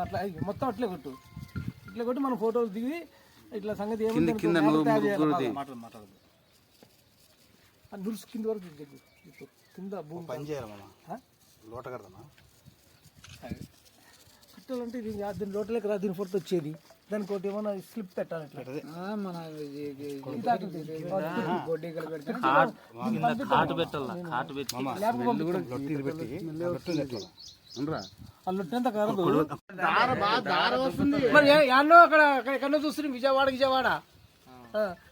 అట్లా మొత్తం అట్లే కొట్టు, ఇట్లా కొట్టి మనం ఫోటోలు దిగి ఇట్లా సంగతి ఏముంది మాట్లాడదు నురుసు కింద వరకు కింద భూమి పని చేయాలి లోట కడదామా కట్టాలంటే ఇది దీని లోటలేక రా, దీని ఫోటో వచ్చేది దానికి ఒకటి ఏమన్నా స్లిప్ పెట్టాలి అక్కడ ఎక్కడో చూస్తుంది విజయవాడ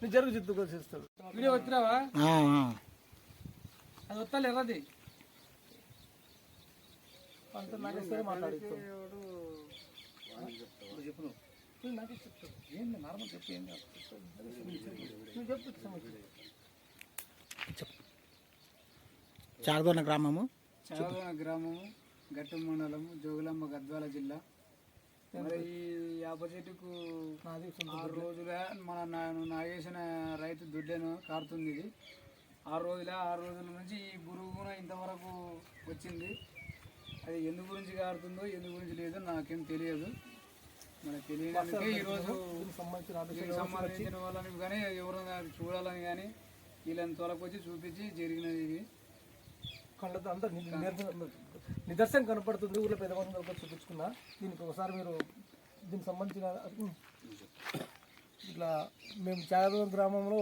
నీ జరుగు చిత్తుకొస్తాడు వీడియో వచ్చినావా అది వస్తాను ఎర్రది అంత నాకేస్తే మాట్లాడుతాడు చెప్పు నాకే చెప్తాడు ఏంటి నార్మల్ చెప్పి ఏం నువ్వు చెప్పు చాగదోన గ్రామము గట్టు మండలము జోగులాంబ గద్వాల జిల్లా. మరి ఈ యాప చెట్టుకు 6 రోజుల మన నాగేసిన రైతు దుడ్డెను కారుతుంది. ఇది 6 రోజుల నుంచి ఈ పురుగున ఇంతవరకు వచ్చింది. అది ఎందు గురించి కారుతుందో ఎందు గురించి లేదో నాకేం తెలియదు. మనకు తెలియడానికి ఈరోజు సంబంధించిన వాళ్ళని కానీ ఎవరైనా చూడాలని కానీ వీళ్ళని తొలకొచ్చి చూపించి జరిగినది. ఇది కళ్ళతో అంతా నిదర్శనం కనపడుతుంది. ఊళ్ళో పెద్దమంది చూపించుకున్నా. దీనికి ఒకసారి మీరు దీనికి సంబంధించిన ఇట్లా మేము చాగదోన గ్రామంలో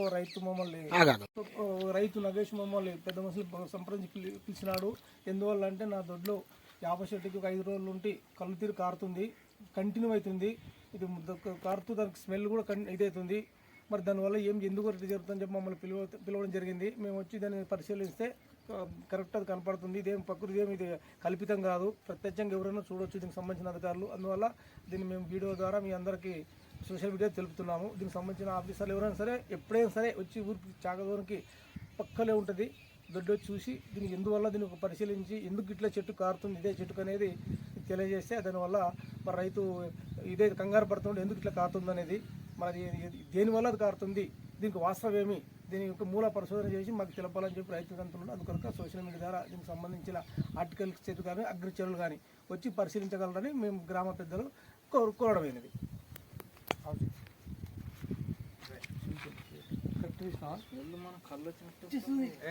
రైతు నగేష్ మమ్మల్ని పెద్ద మనుషులు సంప్రదించి పిలిచినాడు. ఎందువల్ల అంటే నా దొడ్లో యాప చెట్టుకి ఒక 5 రోజులు ఉండి కళ్ళు తీరు కారుతుంది, కంటిన్యూ అవుతుంది. ఇది కారుతూ దానికి స్మెల్ కూడా ఇదవుతుంది. మరి దానివల్ల ఎందుకు జరుగుతుందని చెప్పి మమ్మల్ని పిలవడం జరిగింది. మేము వచ్చి దాన్ని పరిశీలిస్తే కరెక్ట్ అది కనపడుతుంది. ఇదేం ప్రకృతి ఇది కల్పితం కాదు, ప్రత్యక్షంగా ఎవరైనా చూడవచ్చు దీనికి సంబంధించిన అధికారులు. అందువల్ల దీన్ని మేము వీడియో ద్వారా మీ అందరికీ సోషల్ మీడియా తెలుపుతున్నాము. దీనికి సంబంధించిన ఆఫీసర్లు ఎవరైనా సరే ఎప్పుడైనా సరే వచ్చి ఊరికి చాగదోనికి పక్కలే ఉంటుంది దొడ్డు వచ్చి చూసి దీనికి ఎందువల్ల దీన్ని పరిశీలించి ఎందుకు ఇట్లా చెట్టు కారుతుంది ఇదే చెట్టుకు అనేది తెలియజేస్తే దానివల్ల మరి రైతు ఇదే కంగారు పడుతుంది ఎందుకు ఇట్లా కారుతుంది అనేది, మరి దేనివల్ల అది కారుతుంది, దీనికి వాస్తవం ఏమి, దీని యొక్క మూల పరిశోధన చేసి మాకు తెలపాలని చెప్పి రైతులు అంటున్నాడు. అందుకనుక సోషల్ మీడియా ద్వారా దీనికి సంబంధించిన ఆర్టికల్స్ చేతి కానీ అగ్రికల్చర్లు కానీ వచ్చి పరిశీలించగలరని మేము గ్రామ పెద్దలు కోరడమైనది.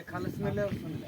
కళ్ళు స్మెల్ వస్తుంది.